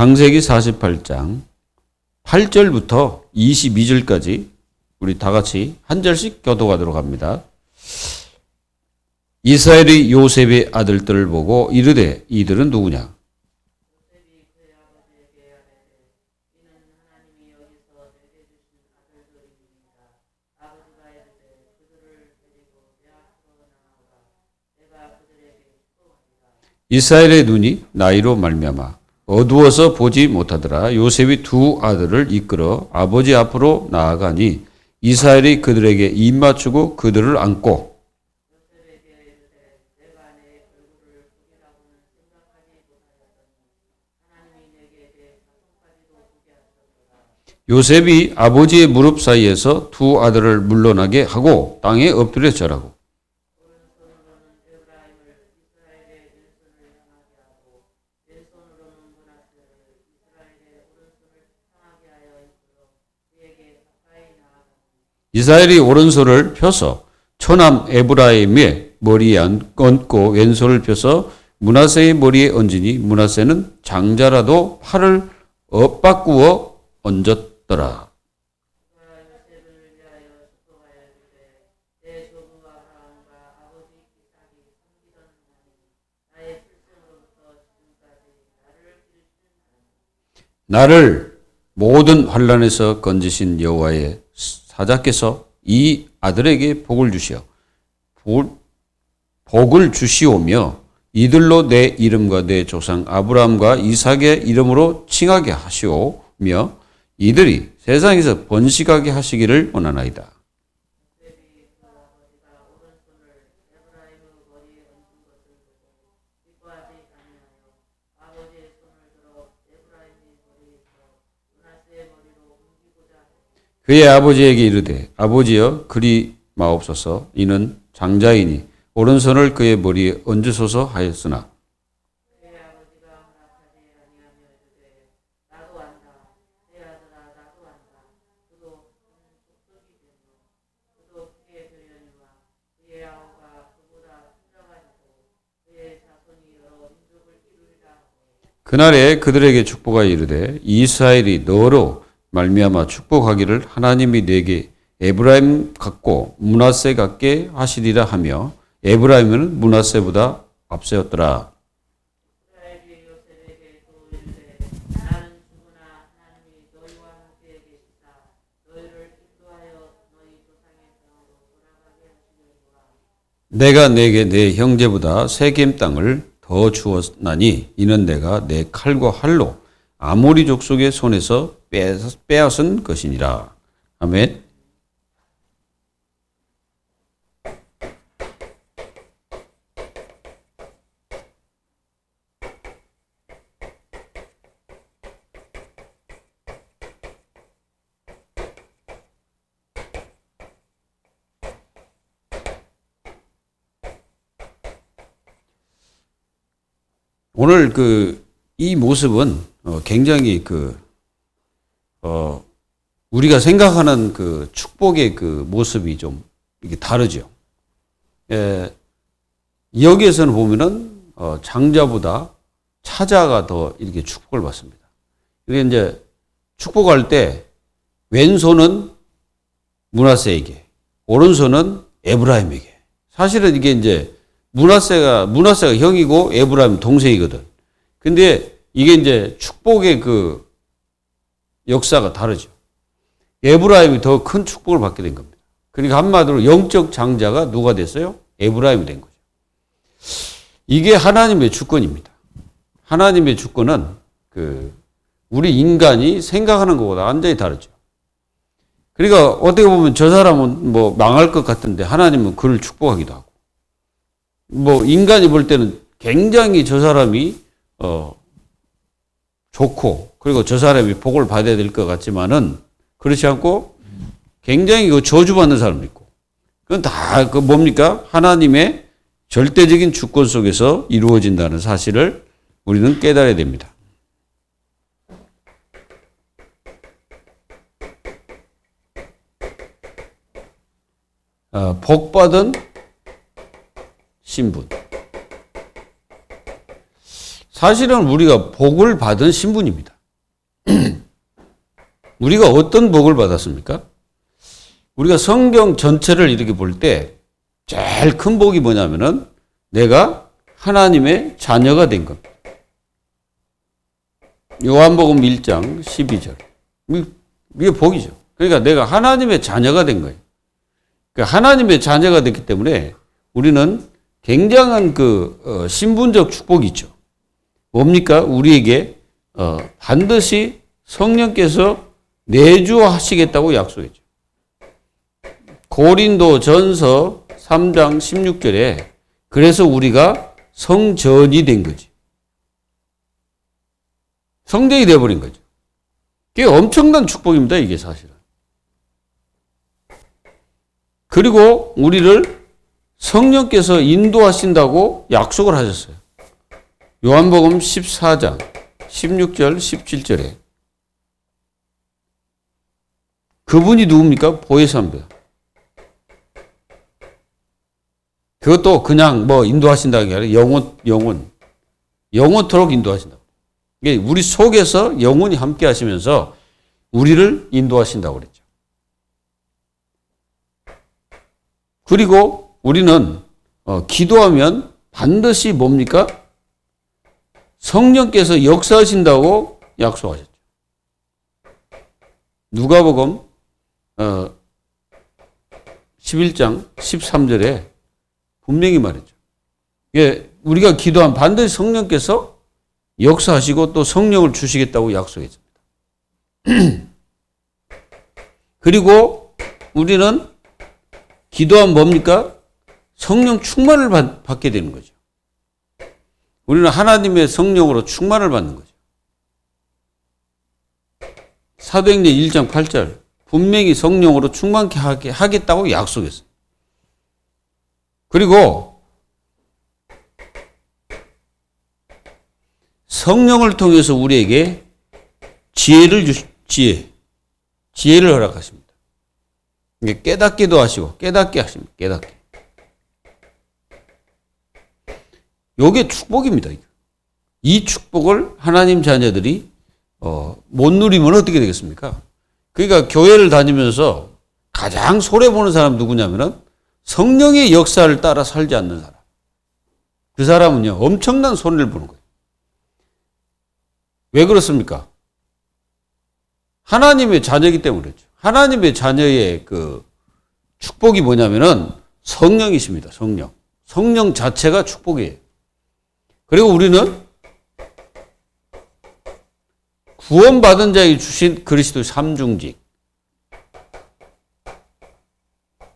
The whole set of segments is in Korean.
창세기 48장 8절부터 22절까지 우리 다 같이 한 절씩 교독하도록 합니다. 이스라엘이 요셉의 아들들을 보고 이르되 이들은 누구냐? 이스라엘의 눈이 나이로 말미암아 어두워서 보지 못하더라. 요셉이 두 아들을 이끌어 아버지 앞으로 나아가니 이스라엘이 그들에게 입 맞추고 그들을 안고 요셉이 아버지의 무릎 사이에서 두 아들을 물러나게 하고 땅에 엎드려 절하고 이스라엘이 오른손을 펴서 초남 에브라임의 머리에 얹고 왼손을 펴서 므낫세의 머리에 얹으니 므낫세는 장자라도 팔을 엇바꾸어 얹었더라. 나를 모든 환난에서 건지신 여호와의 사자께서 이 아들에게 복을 주시어 복을 주시오며 이들로 내 이름과 내 조상 아브라함과 이삭의 이름으로 칭하게 하시오며 이들이 세상에서 번식하게 하시기를 원하나이다. 그의 아버지에게 이르되 아버지여 그리 마옵소서 이는 장자이니 오른손을 그의 머리에 얹으소서 하였으나 그날에 그들에게 축복하여 이르되 이스라엘이 너로 말미암아 축복하기를 하나님이 내게 에브라임 같고 므낫세 같게 하시리라 하며 에브라임은 므낫세보다 앞세웠더라. 내가 내게 내 형제보다 세겜 땅을 더 주었나니 이는 내가 내 칼과 활로 아모리 족속의 손에서 빼앗은 것이니라. 아멘. 오늘 이 모습은 굉장히 우리가 생각하는 축복의 모습이 좀 이게 다르죠. 여기에서는 보면은 장자보다 차자가 더 이렇게 축복을 받습니다. 이게 이제 축복할 때 왼손은 므낫세에게, 오른손은 에브라임에게. 사실은 이게 이제 므낫세가 형이고 에브라임 동생이거든. 근데 이게 이제 축복의 역사가 다르죠. 에브라임이 더 큰 축복을 받게 된 겁니다. 그러니까 한마디로 영적 장자가 누가 됐어요? 에브라임이 된 거죠. 이게 하나님의 주권입니다. 하나님의 주권은 우리 인간이 생각하는 것보다 완전히 다르죠. 그러니까 어떻게 보면 저 사람은 뭐 망할 것 같은데 하나님은 그를 축복하기도 하고, 뭐 인간이 볼 때는 굉장히 저 사람이 좋고 그리고 저 사람이 복을 받아야 될 것 같지만은 그렇지 않고 굉장히 저주받는 사람도 있고, 그건 다 뭡니까? 하나님의 절대적인 주권 속에서 이루어진다는 사실을 우리는 깨달아야 됩니다. 복받은 신분. 사실은 우리가 복을 받은 신분입니다. 우리가 어떤 복을 받았습니까? 우리가 성경 전체를 이렇게 볼 때 제일 큰 복이 뭐냐면은 내가 하나님의 자녀가 된 겁니다. 요한복음 1장 12절. 이게 복이죠. 그러니까 내가 하나님의 자녀가 된 거예요. 그러니까 하나님의 자녀가 됐기 때문에 우리는 굉장한 신분적 축복이 있죠. 뭡니까? 우리에게 반드시 성령께서 내주하시겠다고 약속했죠. 고린도전서 3장 16절에 그래서 우리가 성전이 된 거지. 성전이 되어버린 거죠. 이게 엄청난 축복입니다. 이게 사실은. 그리고 우리를 성령께서 인도하신다고 약속을 하셨어요. 요한복음 14장 16절 17절에 그분이 누굽니까? 보혜사입니다. 그것도 그냥 인도하신다는 게 아니라 영원토록 인도하신다고. 이게 우리 속에서 영원히 함께 하시면서 우리를 인도하신다고 그랬죠. 그리고 우리는 기도하면 반드시 뭡니까? 성령께서 역사하신다고 약속하셨죠. 누가복음 11장 13절에 분명히 말했죠. 우리가 기도하면 반드시 성령께서 역사하시고 또 성령을 주시겠다고 약속했습니다. 그리고 우리는 기도하면 뭡니까? 성령 충만을 받게 되는 거죠. 우리는 하나님의 성령으로 충만을 받는 거죠. 사도행전 1장 8절 분명히 성령으로 충만케 하겠다고 약속했어요. 그리고 성령을 통해서 우리에게 지혜를 지혜를 허락하십니다. 깨닫기도 하시고 깨닫게 하십니다. 깨닫게. 요게 축복입니다. 이 축복을 하나님 자녀들이 못 누리면 어떻게 되겠습니까? 그러니까 교회를 다니면서 가장 손해보는 사람 누구냐면은 성령의 역사를 따라 살지 않는 사람. 그 사람은요, 엄청난 손해를 보는 거예요. 왜 그렇습니까? 하나님의 자녀이기 때문에 그렇죠. 하나님의 자녀의 축복이 뭐냐면은 성령이십니다. 성령. 성령 자체가 축복이에요. 그리고 우리는 구원받은 자에게 주신 그리스도의 삼중직.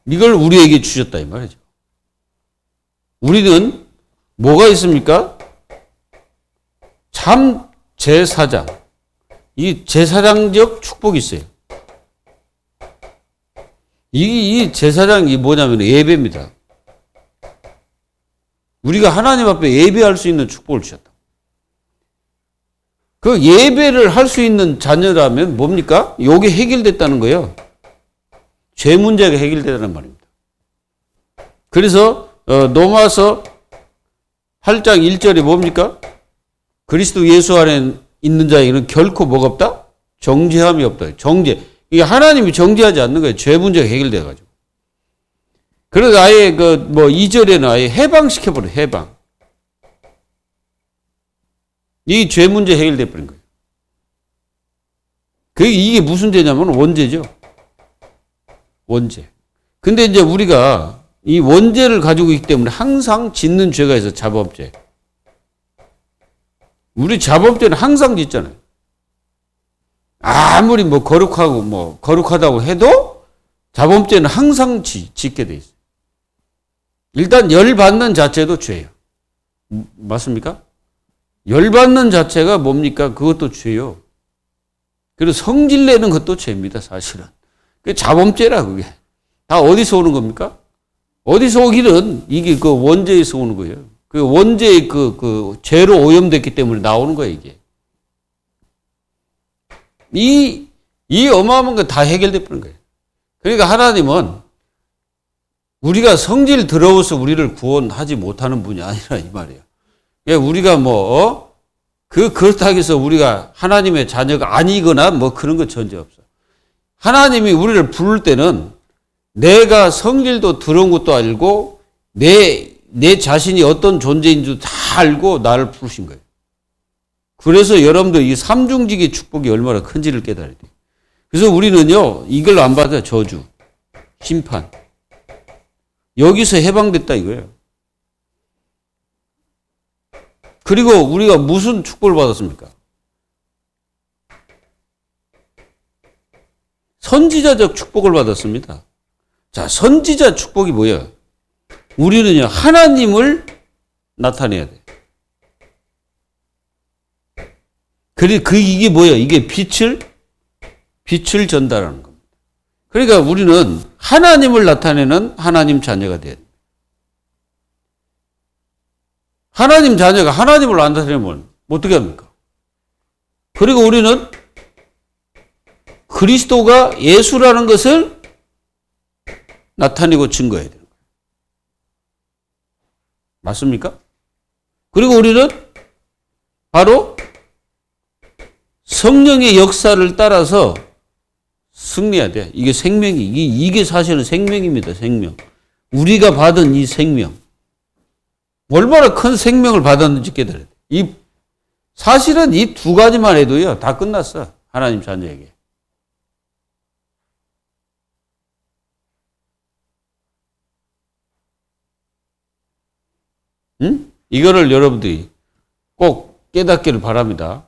이걸 우리에게 주셨다 이 말이죠. 우리는 뭐가 있습니까? 참 제사장. 이 제사장적 축복이 있어요. 이 제사장이 뭐냐면 예배입니다. 우리가 하나님 앞에 예배할 수 있는 축복을 주셨다. 그 예배를 할 수 있는 자녀라면 뭡니까? 이게 해결됐다는 거예요. 죄 문제가 해결되다는 말입니다. 그래서 로마서 8장 1절에 뭡니까? 그리스도 예수 안에 있는 자에게는 결코 뭐가 없다? 정죄함이 없다. 정죄. 이게 하나님이 정죄하지 않는 거예요. 죄 문제가 해결돼가지고. 그래서 아예 2절에는 아예 해방시켜버려요. 해방. 이 죄 문제 해결돼 버린 거예요. 이게 무슨 죄냐면 원죄죠. 원죄. 근데 이제 우리가 이 원죄를 가지고 있기 때문에 항상 짓는 죄가 있어요. 자범죄. 우리 자범죄는 항상 짓잖아요. 아무리 거룩하다고 해도 자범죄는 항상 짓게 돼 있어요. 일단 열받는 자체도 죄예요. 맞습니까? 열받는 자체가 뭡니까? 그것도 죄요. 그리고 성질내는 것도 죄입니다, 사실은. 그게 자범죄라, 그게. 다 어디서 오는 겁니까? 어디서 오기는 이게 원죄에서 오는 거예요. 그 원죄의 죄로 오염됐기 때문에 나오는 거예요, 이게. 이 어마어마한 거 다 해결돼 버린 거예요. 그러니까 하나님은 우리가 성질 더러워서 우리를 구원하지 못하는 분이 아니라 이 말이에요. 우리가 그렇다고 해서 우리가 하나님의 자녀가 아니거나 뭐 그런 거 전혀 없어. 하나님이 우리를 부를 때는 내가 성질도 더러운 것도 알고 내 자신이 어떤 존재인 줄 다 알고 나를 부르신 거예요. 그래서 여러분들 이 삼중직의 축복이 얼마나 큰지를 깨달아야 돼요. 그래서 우리는요, 이걸 안 받아요. 저주, 심판. 여기서 해방됐다 이거예요. 그리고 우리가 무슨 축복을 받았습니까? 선지자적 축복을 받았습니다. 자, 선지자 축복이 뭐예요? 우리는요, 하나님을 나타내야 돼. 그리고 이게 뭐예요? 이게 빛을 전달하는 겁니다. 그러니까 우리는 하나님을 나타내는 하나님 자녀가 돼야 돼. 하나님 자녀가 하나님을 안 나타내면 어떻게 합니까? 그리고 우리는 그리스도가 예수라는 것을 나타내고 증거해야 되는 거예요. 맞습니까? 그리고 우리는 바로 성령의 역사를 따라서 승리해야 돼. 이게 생명이, 이게 사실은 생명입니다. 생명. 우리가 받은 이 생명. 얼마나 큰 생명을 받았는지 깨달아야 돼. 사실은 이 두 가지만 해도요, 다 끝났어. 하나님 자녀에게. 응? 이거를 여러분들이 꼭 깨닫기를 바랍니다.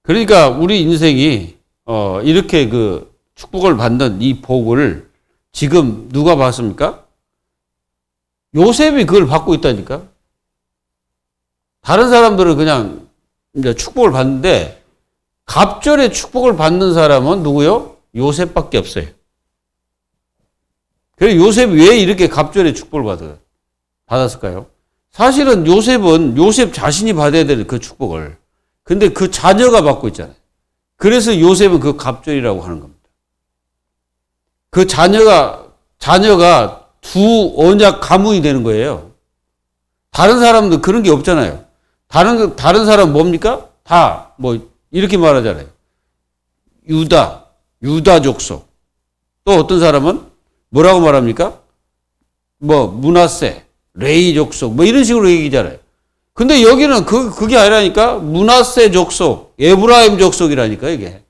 그러니까 우리 인생이, 이렇게 그 축복을 받는 이 복을 지금 누가 받습니까? 요셉이 그걸 받고 있다니까. 다른 사람들은 그냥 이제 축복을 받는데 갑절에 축복을 받는 사람은 누구요? 요셉밖에 없어요. 그래서 요셉이 왜 이렇게 갑절에 축복을 받았을까요? 사실은 요셉은 요셉 자신이 받아야 되는 그 축복을. 근데 그 자녀가 받고 있잖아요. 그래서 요셉은 그 갑절이라고 하는 겁니다. 그 자녀가 두 언약 가문이 되는 거예요. 다른 사람도 그런 게 없잖아요. 다른 사람 뭡니까? 다, 이렇게 말하잖아요. 유다 족속. 또 어떤 사람은 뭐라고 말합니까? 므낫세, 레위 족속, 이런 식으로 얘기잖아요. 근데 여기는 그게 아니라니까? 므낫세 족속, 에브라임 족속이라니까, 이게.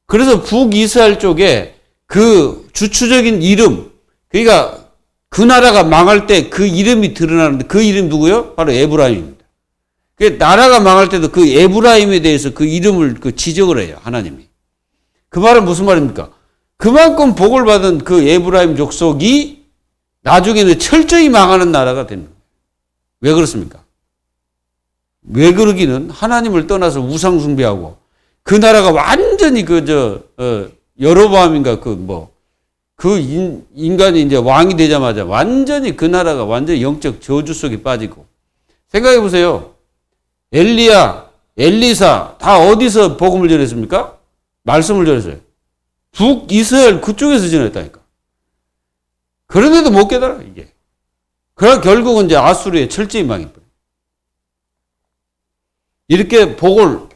그래서 북이스라엘 쪽에 그 주추적인 이름, 그러니까 그 나라가 망할 때 그 이름이 드러나는데 그 이름 누구요? 바로 에브라임입니다. 그 나라가 망할 때도 그 에브라임에 대해서 그 이름을 지적을 해요. 하나님이. 그 말은 무슨 말입니까? 그만큼 복을 받은 그 에브라임 족속이 나중에는 철저히 망하는 나라가 되는 거예요. 왜 그렇습니까? 왜 그러기는 하나님을 떠나서 우상 숭배하고 그 나라가 완전히 여로보암인가 인간이 이제 왕이 되자마자 완전히 그 나라가 완전히 영적 저주 속에 빠지고. 생각해 보세요. 엘리야, 엘리사 다 어디서 복음을 전했습니까? 말씀을 전했어요. 북이스라엘 그쪽에서 전했다니까. 그런데도 못 깨달아, 이게. 그러나 결국은 이제 아수르의 철저히 망해버려요. 이렇게 복을,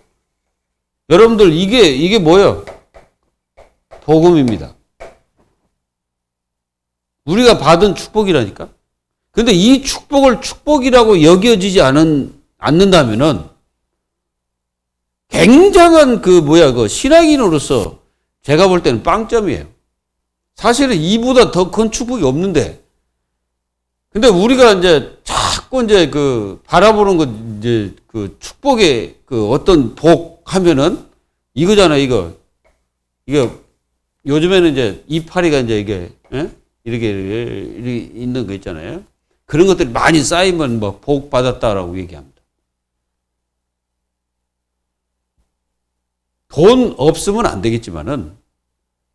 여러분들 이게 뭐예요? 복음입니다. 우리가 받은 축복이라니까. 근데 이 축복을 축복이라고 여겨지지 않는다면은 굉장한 신앙인으로서 제가 볼 때는 빵점이에요. 사실은 이보다 더 큰 축복이 없는데. 근데 우리가 이제 자꾸 이제 바라보는 것, 이제 축복의 어떤 복 하면은 이거잖아요, 이거. 요즘에는 이제 이파리가 이제 이렇게 있는 거 있잖아요. 그런 것들이 많이 쌓이면 복 받았다라고 얘기합니다. 돈 없으면 안 되겠지만은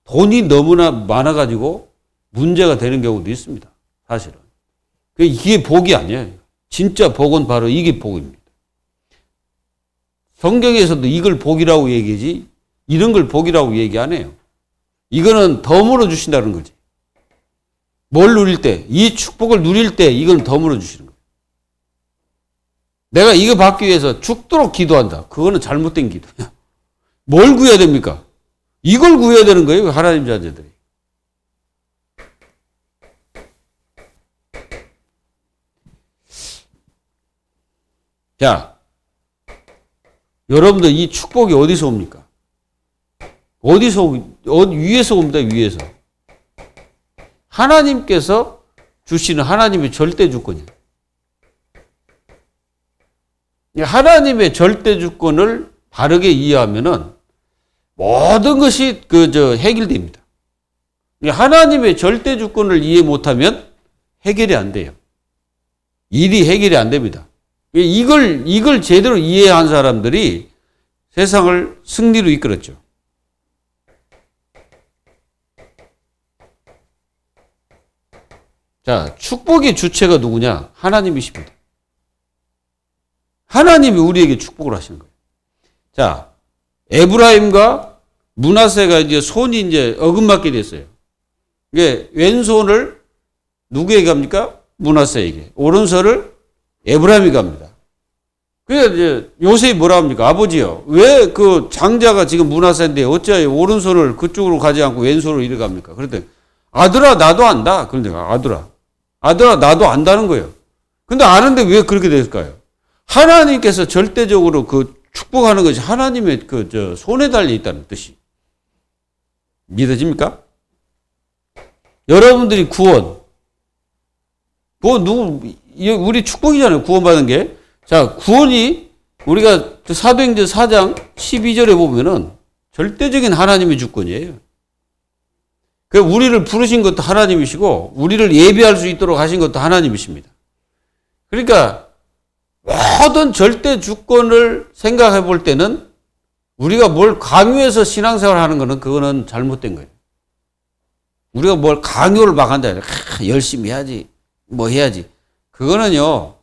돈이 너무나 많아가지고 문제가 되는 경우도 있습니다. 사실은. 이게 복이 아니에요. 진짜 복은 바로 이게 복입니다. 성경에서도 이걸 복이라고 얘기하지 이런 걸 복이라고 얘기 안 해요. 이거는 덤으로 주신다는 거지. 뭘 누릴 때, 이 축복을 누릴 때 이건 덤으로 주시는 거예요. 내가 이거 받기 위해서 죽도록 기도한다. 그거는 잘못된 기도야. 뭘 구해야 됩니까? 이걸 구해야 되는 거예요. 하나님 자녀들이. 자, 여러분들 이 축복이 어디서 옵니까? 위에서 옵니다. 위에서. 하나님께서 주시는 하나님의 절대 주권이에요. 하나님의 절대 주권을 바르게 이해하면은 모든 것이 해결됩니다. 하나님의 절대 주권을 이해 못하면 해결이 안 돼요. 일이 해결이 안 됩니다. 이걸 제대로 이해한 사람들이 세상을 승리로 이끌었죠. 자, 축복의 주체가 누구냐? 하나님이십니다. 하나님이 우리에게 축복을 하시는 거예요. 자, 에브라임과 므낫세가 이제 손이 이제 어긋맞게 됐어요. 이게 왼손을 누구에게 갑니까? 므낫세에게. 오른손을 에브라임이 갑니다. 그래서 이제 요셉이 뭐라 합니까? 아버지요. 왜 그 장자가 지금 므낫세인데 어찌하여 오른손을 그쪽으로 가지 않고 왼손으로 이리 갑니까? 그랬더니 아들아 나도 안다. 그런데 아들아 나도 안다는 거예요. 근데 아는데 왜 그렇게 됐을까요? 하나님께서 절대적으로 그 축복하는 것이 하나님의 손에 달려 있다는 뜻이. 믿어집니까? 여러분들이 구원 우리 축복이잖아요. 구원받은 게. 자, 구원이 우리가 사도행전 4장 12절에 보면은 절대적인 하나님의 주권이에요. 우리를 부르신 것도 하나님이시고 우리를 예비할 수 있도록 하신 것도 하나님이십니다. 그러니까 모든 절대 주권을 생각해 볼 때는 우리가 뭘 강요해서 신앙생활 하는 거는 그거는 잘못된 거예요. 우리가 뭘 강요를 막 한다. 열심히 해야지. 뭐 해야지. 그거는요.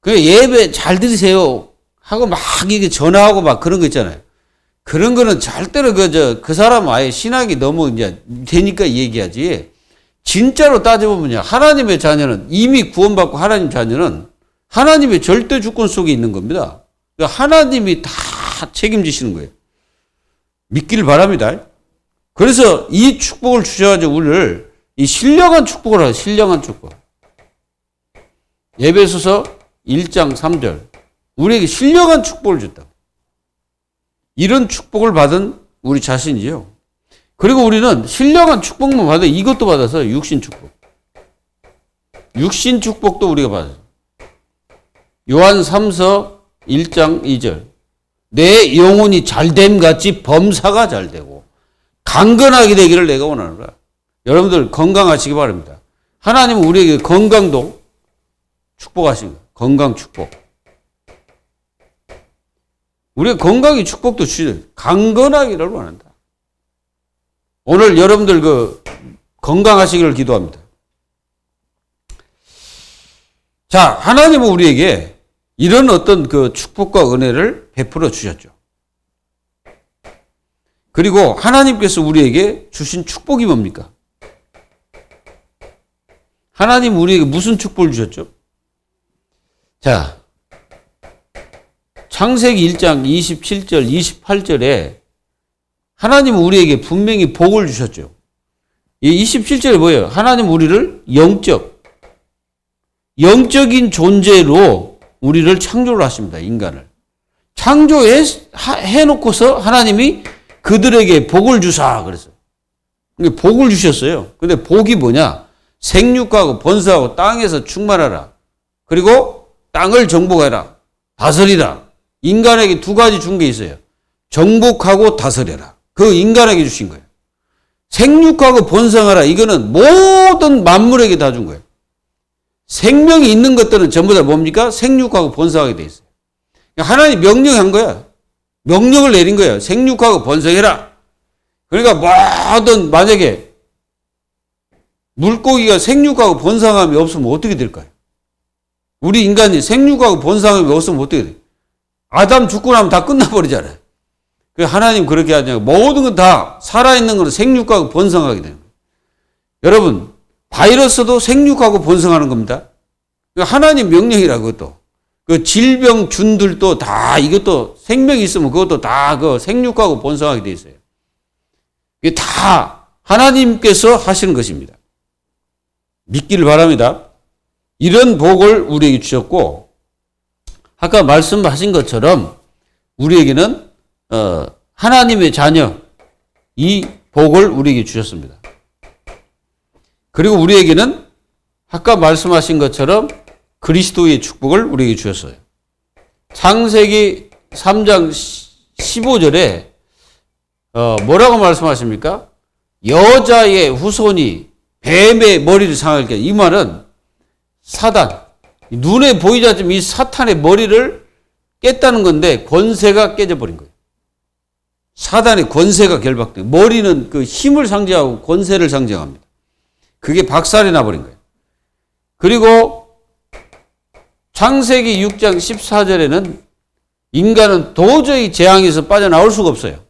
예배 잘 드리세요. 하고 막 이게 전화하고 막 그런 거 있잖아요. 그런 거는 절대로 그 사람 아예 신학이 너무 이제 되니까 얘기하지. 진짜로 따져보면요. 하나님의 자녀는 이미 구원받고 하나님 자녀는 하나님의 절대 주권 속에 있는 겁니다. 그러니까 하나님이 다 책임지시는 거예요. 믿기를 바랍니다. 그래서 이 축복을 주셔가지고 우리를 이 신령한 축복을 하죠. 신령한 축복. 에베소서 1장 3절. 우리에게 신령한 축복을 줬다. 이런 축복을 받은 우리 자신이요. 그리고 우리는 신령한 축복만 받아 이것도 받아서 육신 축복. 육신 축복도 우리가 받아요. 요한 3서 1장 2절. 내 영혼이 잘됨 같이 범사가 잘되고 강건하게 되기를 내가 원하노라. 여러분들 건강하시기 바랍니다. 하나님은 우리에게 건강도 축복하신 거예요. 건강 축복. 우리가 건강의 축복도 주셔요. 강건하기를 원한다. 오늘 여러분들 건강하시기를 기도합니다. 자, 하나님은 우리에게 이런 어떤 축복과 은혜를 베풀어 주셨죠. 그리고 하나님께서 우리에게 주신 축복이 뭡니까? 하나님 우리에게 무슨 축복을 주셨죠? 자, 창세기 1장 27절, 28절에 하나님은 우리에게 분명히 복을 주셨죠. 이 27절에 뭐예요? 하나님 우리를 영적인 존재로 우리를 창조를 하십니다. 인간을. 창조해놓고서 하나님이 그들에게 복을 주사 그랬어요. 복을 주셨어요. 근데 복이 뭐냐? 생육하고 번성하고 땅에서 충만하라. 그리고 땅을 정복해라. 다스리라. 인간에게 두 가지 준 게 있어요. 정복하고 다스려라. 그 인간에게 주신 거예요. 생육하고 번성하라. 이거는 모든 만물에게 다 준 거예요. 생명이 있는 것들은 전부 다 뭡니까? 생육하고 번성하게 돼 있어요. 하나님 명령한 거야. 명령을 내린 거예요. 생육하고 번성해라. 그러니까 만약에 물고기가 생육하고 번성함이 없으면 어떻게 될까요? 우리 인간이 생육하고 번성함이 없으면 어떻게 돼요? 아담 죽고 나면 다 끝나버리잖아요. 하나님 그렇게 하지 않고 모든 건 다 살아있는 건 생육하고 번성하게 되는 거예요. 여러분, 바이러스도 생육하고 번성하는 겁니다. 하나님 명령이라 그것도. 그 질병균들도 다 이것도 생명이 있으면 그것도 다 그 생육하고 번성하게 돼 있어요. 이게 다 하나님께서 하시는 것입니다. 믿기를 바랍니다. 이런 복을 우리에게 주셨고, 아까 말씀하신 것처럼 우리에게는 하나님의 자녀, 이 복을 우리에게 주셨습니다. 그리고 우리에게는 아까 말씀하신 것처럼 그리스도의 축복을 우리에게 주셨어요. 창세기 3장 15절에 뭐라고 말씀하십니까? 여자의 후손이 뱀의 머리를 상할 게, 이 말은 사단, 눈에 보이지 않지만 이 사탄의 머리를 깼다는 건데 권세가 깨져버린 거예요. 사단의 권세가 결박돼요. 머리는 그 힘을 상징하고 권세를 상징합니다. 그게 박살이 나버린 거예요. 그리고 창세기 6장 14절에는 인간은 도저히 재앙에서 빠져나올 수가 없어요.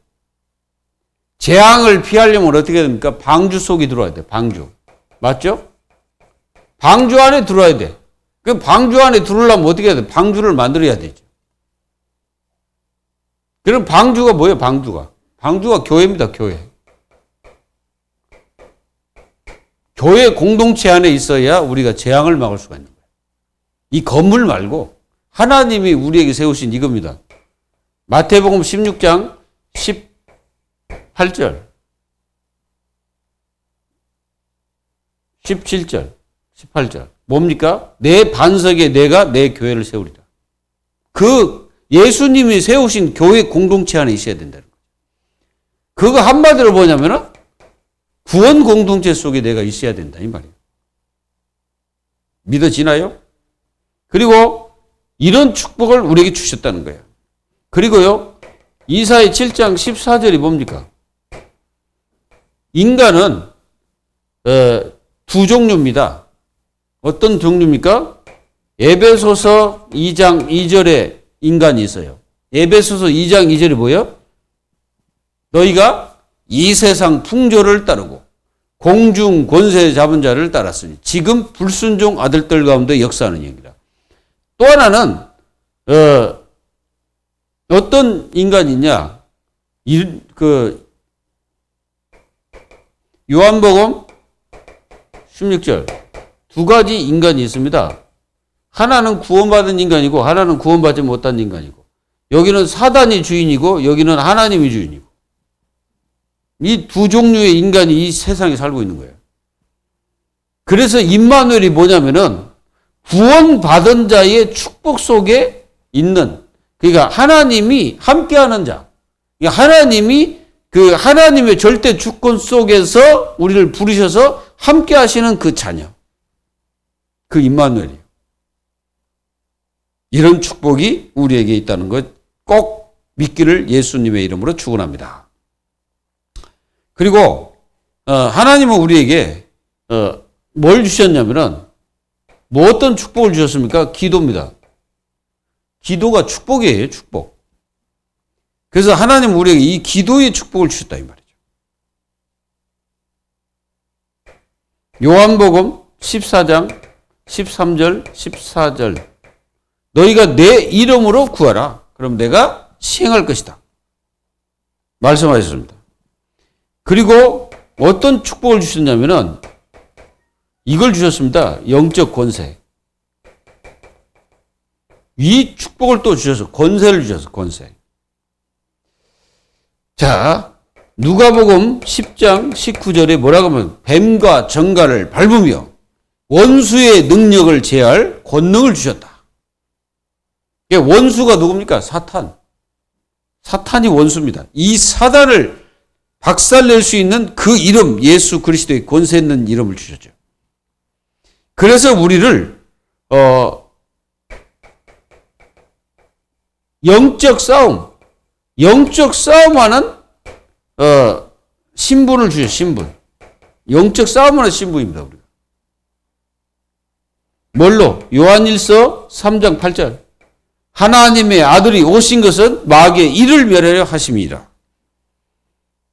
재앙을 피하려면 어떻게 됩니까? 방주 속에 들어와야 돼. 방주. 맞죠? 방주 안에 들어와야 돼. 그 방주 안에 들어오려면 어떻게 해야 돼? 방주를 만들어야 되죠. 그럼 방주가 뭐예요? 방주가. 방주가 교회입니다. 교회. 교회 공동체 안에 있어야 우리가 재앙을 막을 수가 있는 거예요. 이 건물 말고 하나님이 우리에게 세우신 이겁니다. 마태복음 16장 18절, 17절, 18절. 뭡니까? 내 반석에 내가 내 교회를 세우리라. 그 예수님이 세우신 교회 공동체 안에 있어야 된다는 거예요. 그거 한마디로 뭐냐면은 구원 공동체 속에 내가 있어야 된다 이 말이에요. 믿어지나요? 그리고 이런 축복을 우리에게 주셨다는 거예요. 그리고요, 이사야 7장 14절이 뭡니까? 인간은 두 종류입니다. 어떤 종류입니까? 에베소서 2장 2절에 인간이 있어요. 에베소서 2장 2절이 뭐예요? 너희가 이 세상 풍조를 따르고 공중 권세 잡은 자를 따랐으니 지금 불순종 아들들 가운데 역사하는 영이라. 또 하나는 어떤 인간이냐? 요한복음 16절 두 가지 인간이 있습니다. 하나는 구원받은 인간이고 하나는 구원받지 못한 인간이고, 여기는 사단이 주인이고 여기는 하나님이 주인이고, 이 두 종류의 인간이 이 세상에 살고 있는 거예요. 그래서 임마누엘이 뭐냐면은 구원받은 자의 축복 속에 있는, 그러니까 하나님이 함께하는 자, 하나님이 그 하나님의 절대 주권 속에서 우리를 부르셔서 함께하시는 그 자녀, 그 임마누엘이에요. 이런 축복이 우리에게 있다는 것 꼭 믿기를 예수님의 이름으로 축원합니다. 그리고 하나님은 우리에게 뭘 주셨냐면은 뭐 어떤 축복을 주셨습니까? 기도입니다. 기도가 축복이에요, 축복. 그래서 하나님은 우리에게 이 기도의 축복을 주셨다 이 말이죠. 요한복음 14장 13절 14절 너희가 내 이름으로 구하라. 그럼 내가 시행할 것이다. 말씀하셨습니다. 그리고 어떤 축복을 주셨냐면은 이걸 주셨습니다. 영적 권세. 이 축복을 또 주셔서 권세를 주셔서 권세. 자, 누가복음 10장 19절에 뭐라고 하면 뱀과 정갈을 밟으며 원수의 능력을 제할 권능을 주셨다. 원수가 누굽니까? 사탄. 사탄이 원수입니다. 이 사단을 박살낼 수 있는 그 이름, 예수 그리스도의 권세 있는 이름을 주셨죠. 그래서 우리를 영적 싸움하는 신분을 주죠. 신분. 영적 싸움하는 신분입니다. 우리가. 뭘로? 요한일서 3장 8절. 하나님의 아들이 오신 것은 마귀의 일을 멸하려 하심이라.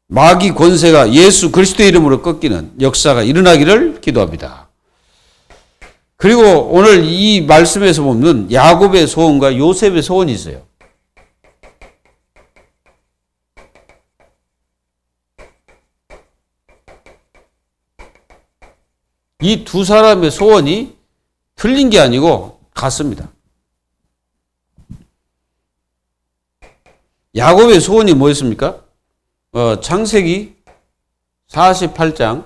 마귀 권세가 예수 그리스도의 이름으로 꺾이는 역사가 일어나기를 기도합니다. 그리고 오늘 이 말씀에서 보면 야곱의 소원과 요셉의 소원이 있어요. 이 두 사람의 소원이 틀린 게 아니고 같습니다. 야곱의 소원이 뭐였습니까? 창세기 48장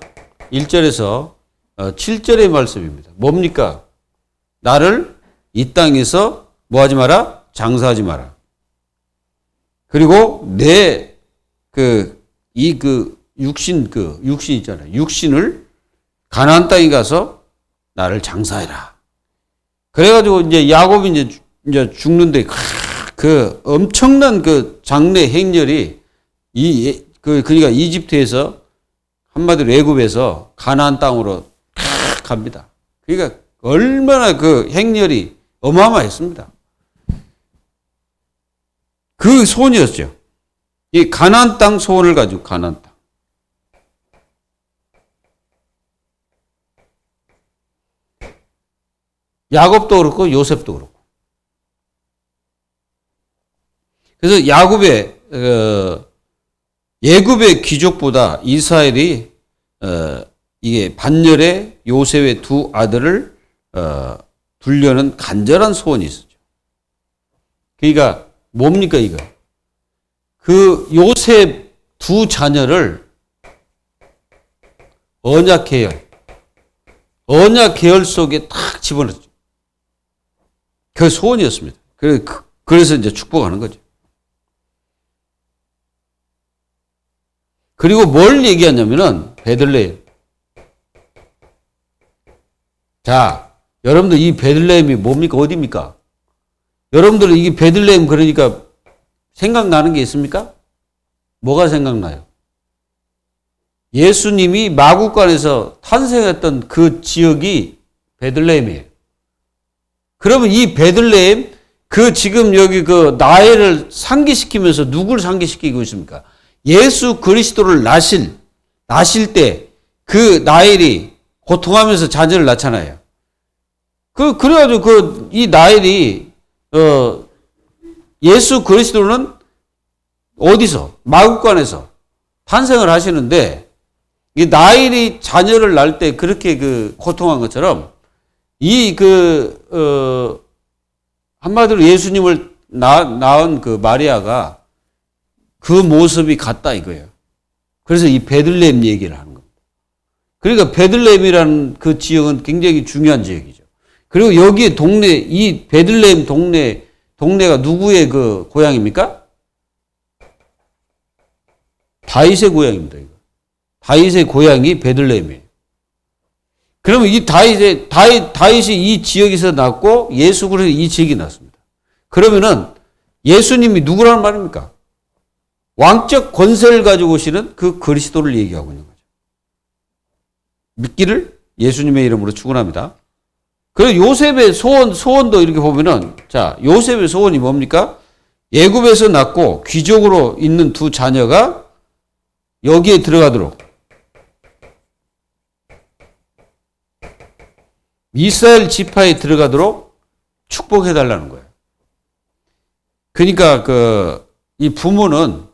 1절에서 7절의 말씀입니다. 뭡니까? 나를 이 땅에서 뭐하지 마라? 장사하지 마라. 그리고 내 육신 있잖아요. 육신을 가나안 땅에 가서 나를 장사해라. 그래가지고 이제 야곱이 이제 죽는데 그 엄청난 그 장래 행렬이 그러니까 이집트에서 한마디로 애굽에서 가나안 땅으로 갑니다. 그러니까 얼마나 그 행렬이 어마어마했습니다. 그 소원이었죠. 이 가나안 땅 소원을 가지고 가나안 땅. 야곱도 그렇고 요셉도 그렇고. 그래서 야곱의 예굽의 귀족보다 이스라엘이 이게 반열에 요셉의 두 아들을 두려는 간절한 소원이 있었죠. 그러니까 뭡니까 이거? 그 요셉 두 자녀를 언약 계열 속에 딱 집어넣었죠. 그 소원이었습니다. 그래서 이제 축복하는 거죠. 그리고 뭘 얘기하냐면은 베들레헴. 자, 여러분들 이 베들레헴이 뭡니까? 어디입니까? 여러분들은 이게 베들레헴 그러니까 생각나는 게 있습니까? 뭐가 생각나요? 예수님이 마구간에서 탄생했던 그 지역이 베들레헴이에요. 그러면 이 베들레헴 지금 여기 나엘을 상기시키면서 누구를 상기시키고 있습니까? 예수 그리스도를 낳으실 때 그 나엘이 고통하면서 자녀를 낳잖아요. 그래가지고 이 나엘이 예수 그리스도는 어디서? 마구간에서 탄생을 하시는데 이 나엘이 자녀를 낳을 때 그렇게 고통한 것처럼 한마디로 예수님을 낳은 마리아가 그 모습이 같다 이거예요. 그래서 이 베들레헴 얘기를 하는 겁니다. 그러니까 베들레헴이라는 그 지역은 굉장히 중요한 지역이죠. 그리고 여기에 이 베들레헴 동네가 누구의 고향입니까? 다윗의 고향입니다. 이거. 다윗의 고향이 베들레헴이에요. 그러면 이 다윗이 이 지역에서 났고 예수 그리스도 이 지역이 났습니다. 그러면은 예수님이 누구라는 말입니까? 왕적 권세를 가지고 오시는 그 그리스도를 얘기하고 있는 거죠. 믿기를 예수님의 이름으로 축원합니다. 그리고 요셉의 소원도 이렇게 보면은 자, 요셉의 소원이 뭡니까? 애굽에서 낳고 귀족으로 있는 두 자녀가 여기에 들어가도록 이스라엘 지파에 들어가도록 축복해 달라는 거예요. 그러니까 이 부모는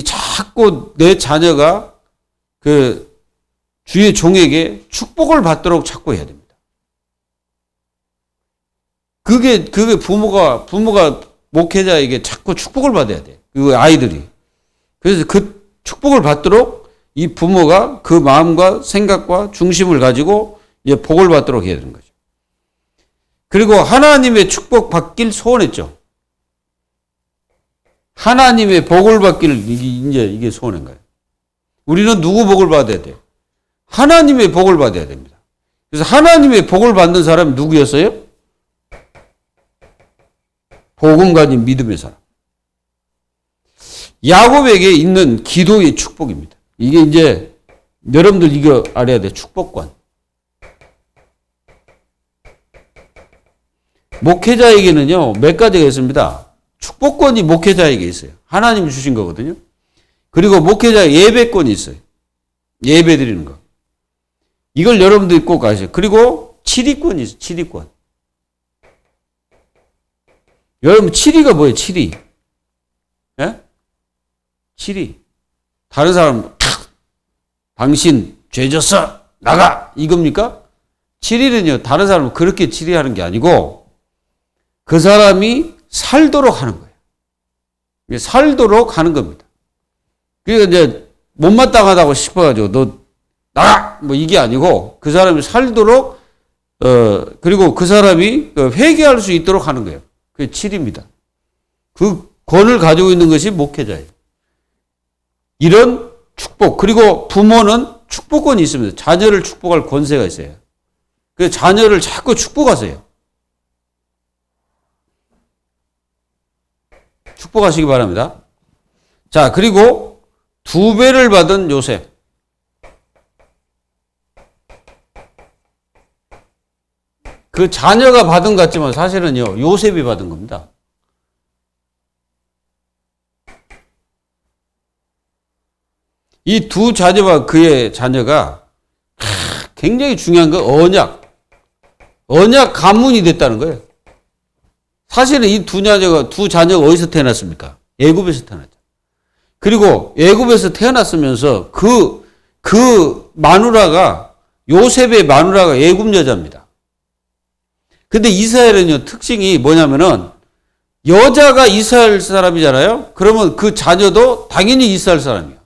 자꾸 내 자녀가 주의 종에게 축복을 받도록 자꾸 해야 됩니다. 그게 부모가 목회자에게 자꾸 축복을 받아야 돼. 그 아이들이. 그래서 그 축복을 받도록 이 부모가 그 마음과 생각과 중심을 가지고 이제 복을 받도록 해야 되는 거죠. 그리고 하나님의 축복 받길 소원했죠. 하나님의 복을 받기를 이게 소원한 거예요. 우리는 누구 복을 받아야 돼요? 하나님의 복을 받아야 됩니다. 그래서 하나님의 복을 받는 사람이 누구였어요? 복음 가진 믿음의 사람. 야곱에게 있는 기도의 축복입니다. 이게 이제 여러분들 이거 알아야 돼요. 축복관. 목회자에게는요, 몇 가지가 있습니다. 축복권이 목회자에게 있어요. 하나님이 주신 거거든요. 그리고 목회자 예배권이 있어요. 예배 드리는 거. 이걸 여러분들이 꼭 아셔요. 그리고 7위권이 있어요. 7위권. 여러분 7위가 뭐예요? 7위. 예? 7위. 다른 사람 당신 죄졌어. 나가. 이겁니까? 7위는요. 다른 사람은 그렇게 7위 하는 게 아니고 그 사람이 살도록 하는 거예요. 살도록 하는 겁니다. 그러니까 이제 못마땅하다고 싶어가지고 너 나가! 뭐 이게 아니고 그 사람이 살도록 그리고 그 사람이 회개할 수 있도록 하는 거예요. 그게 7입니다. 그 권을 가지고 있는 것이 목회자예요. 이런 축복. 그리고 부모는 축복권이 있습니다. 자녀를 축복할 권세가 있어요. 그 자녀를 자꾸 축복하세요. 축복하시기 바랍니다. 자, 그리고 2배를 받은 요셉. 그 자녀가 받은 것 같지만 사실은요, 요셉이 받은 겁니다. 이 두 자녀와 그의 자녀가 굉장히 중요한 건 언약 가문이 됐다는 거예요. 사실은 이 두 자녀가 어디서 태어났습니까? 애굽에서 태어났죠. 그리고 애굽에서 태어났으면서 그 마누라가 요셉의 마누라가 애굽 여자입니다. 근데 이스라엘은요, 특징이 뭐냐면은 여자가 이스라엘 사람이잖아요. 그러면 그 자녀도 당연히 이스라엘 사람이에요.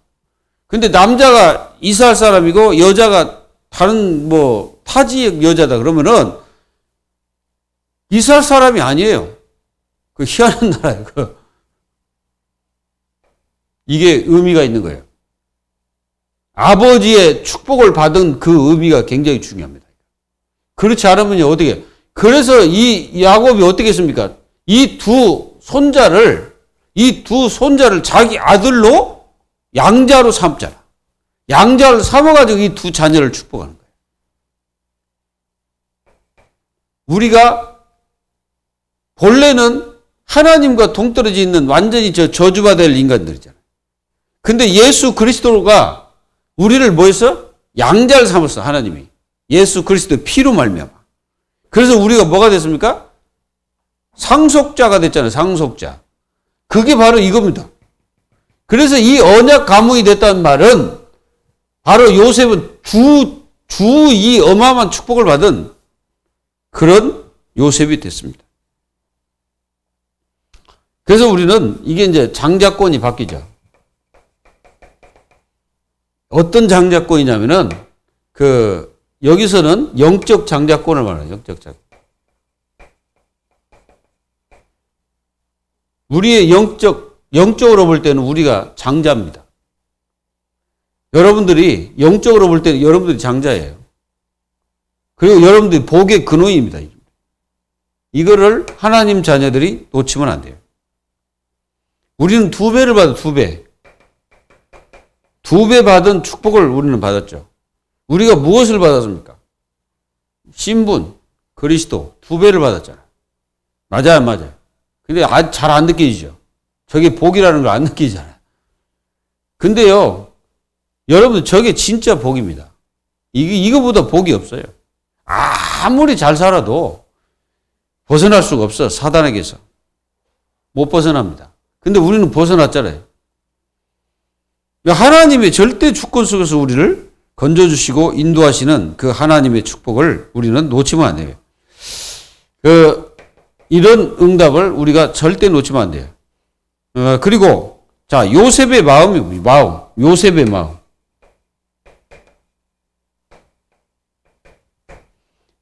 근데 남자가 이스라엘 사람이고 여자가 다른 타 지역 여자다 그러면은 이스라엘 사람이 아니에요. 그 희한한 나라예요. 이게 의미가 있는 거예요. 아버지의 축복을 받은 그 의미가 굉장히 중요합니다. 그렇지 않으면요, 어떻게? 그래서 이 야곱이 어떻게 했습니까? 이 두 손자를 자기 아들로 양자로 삼잖아. 양자를 삼아가지고 이 두 자녀를 축복하는 거예요. 우리가 본래는 하나님과 동떨어져 있는 완전히 저주받을 인간들이잖아요. 근데 예수 그리스도가 우리를 뭐 했어? 양자를 삼았어, 하나님이. 예수 그리스도의 피로 말미암아. 그래서 우리가 뭐가 됐습니까? 상속자가 됐잖아요, 상속자. 그게 바로 이겁니다. 그래서 이 언약 가문이 됐다는 말은 바로 요셉은 이 어마어마한 축복을 받은 그런 요셉이 됐습니다. 그래서 우리는 이게 이제 장자권이 바뀌죠. 어떤 장자권이냐면은 여기서는 영적 장자권을 말해요. 영적 장자권. 우리의 영적으로 볼 때는 우리가 장자입니다. 여러분들이 영적으로 볼 때는 여러분들이 장자예요. 그리고 여러분들이 복의 근원입니다. 이거를 하나님 자녀들이 놓치면 안 돼요. 우리는 2배를 받아, 2배. 2배 받은 축복을 우리는 받았죠. 우리가 무엇을 받았습니까? 신분, 그리스도 2배를 받았잖아요. 맞아요, 안 맞아요? 근데 잘 안 느껴지죠. 저게 복이라는 걸 안 느끼잖아요. 근데요, 여러분, 저게 진짜 복입니다. 이거보다 복이 없어요. 아무리 잘 살아도 벗어날 수가 없어, 사단에게서. 못 벗어납니다. 근데 우리는 벗어났잖아요. 하나님의 절대 주권 속에서 우리를 건져주시고 인도하시는 그 하나님의 축복을 우리는 놓치면 안 돼요. 이런 응답을 우리가 절대 놓치면 안 돼요. 그리고, 자, 요셉의 마음. 요셉의 마음.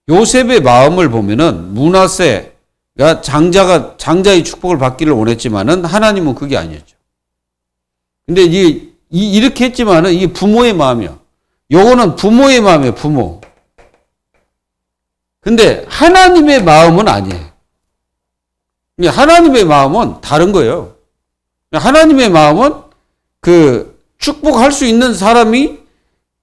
요셉의 마음을 보면은 므낫세가 장자의 축복을 받기를 원했지만은 하나님은 그게 아니었죠. 근데 이렇게 했지만은 이게 부모의 마음이요. 요거는 부모의 마음이에요, 부모. 근데 하나님의 마음은 아니에요. 하나님의 마음은 다른 거예요. 하나님의 마음은 축복할 수 있는 사람이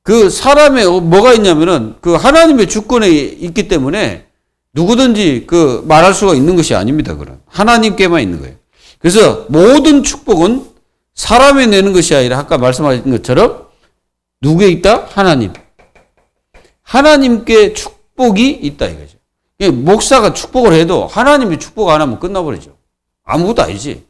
그 사람의 뭐가 있냐면은 그 하나님의 주권에 있기 때문에 누구든지 말할 수가 있는 것이 아닙니다. 그런 하나님께만 있는 거예요. 그래서 모든 축복은 사람이 내는 것이 아니라 아까 말씀하신 것처럼 누구에 있다? 하나님. 하나님께 축복이 있다 이거죠. 목사가 축복을 해도 하나님이 축복 안 하면 끝나버리죠. 아무것도 아니지.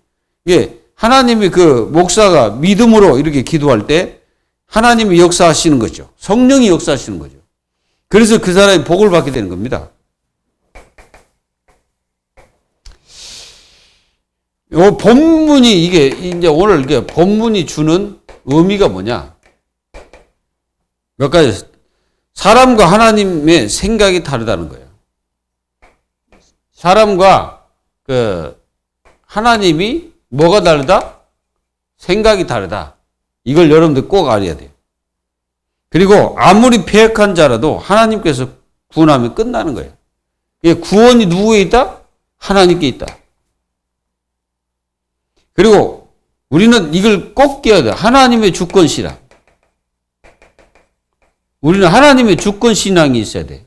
하나님이 그 목사가 믿음으로 이렇게 기도할 때 하나님이 역사하시는 거죠. 성령이 역사하시는 거죠. 그래서 그 사람이 복을 받게 되는 겁니다. 요 본문이 이제 오늘 본문이 주는 의미가 뭐냐? 몇 가지. 사람과 하나님의 생각이 다르다는 거예요. 사람과 하나님이 뭐가 다르다? 생각이 다르다. 이걸 여러분들 꼭 알아야 돼요. 그리고 아무리 패역한 자라도 하나님께서 구원하면 끝나는 거예요. 구원이 누구에 있다? 하나님께 있다. 그리고 우리는 이걸 꼭 깨야 돼요. 하나님의 주권신앙. 우리는 하나님의 주권신앙이 있어야 돼요.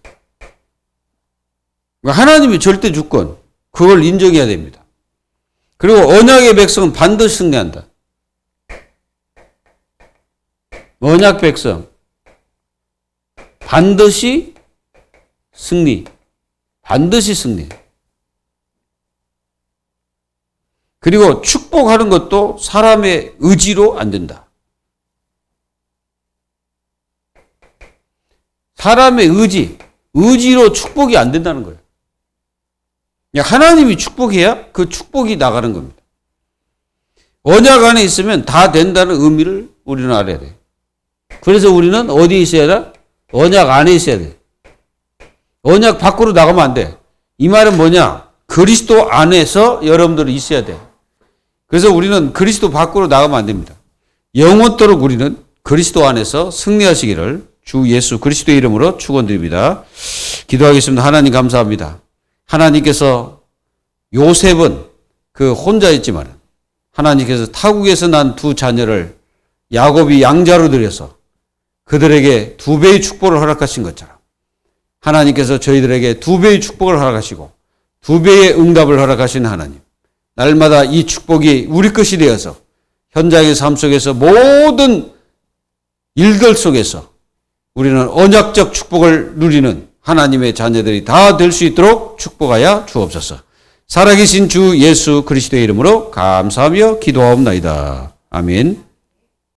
하나님의 절대 주권, 그걸 인정해야 됩니다. 그리고 언약의 백성은 반드시 승리한다. 언약 백성 반드시 승리. 반드시 승리. 그리고 축복하는 것도 사람의 의지로 안 된다. 사람의 의지로 축복이 안 된다는 거예요. 하나님이 축복해야 그 축복이 나가는 겁니다. 언약 안에 있으면 다 된다는 의미를 우리는 알아야 돼요. 그래서 우리는 어디에 있어야 돼? 언약 안에 있어야 돼. 언약 밖으로 나가면 안 돼. 이 말은 뭐냐? 그리스도 안에서 여러분들이 있어야 돼. 그래서 우리는 그리스도 밖으로 나가면 안 됩니다. 영원토록 우리는 그리스도 안에서 승리하시기를 주 예수 그리스도의 이름으로 축원드립니다. 기도하겠습니다. 하나님 감사합니다. 하나님께서 요셉은 혼자였지만 하나님께서 타국에서 난 두 자녀를 야곱이 양자로 들여서 그들에게 2배의 축복을 허락하신 것처럼 하나님께서 저희들에게 2배의 축복을 허락하시고 2배의 응답을 허락하신 하나님, 날마다 이 축복이 우리 것이 되어서 현장의 삶 속에서 모든 일들 속에서 우리는 언약적 축복을 누리는 하나님의 자녀들이 다 될 수 있도록 축복하여 주옵소서. 살아계신 주 예수 그리스도의 이름으로 감사하며 기도하옵나이다. 아멘.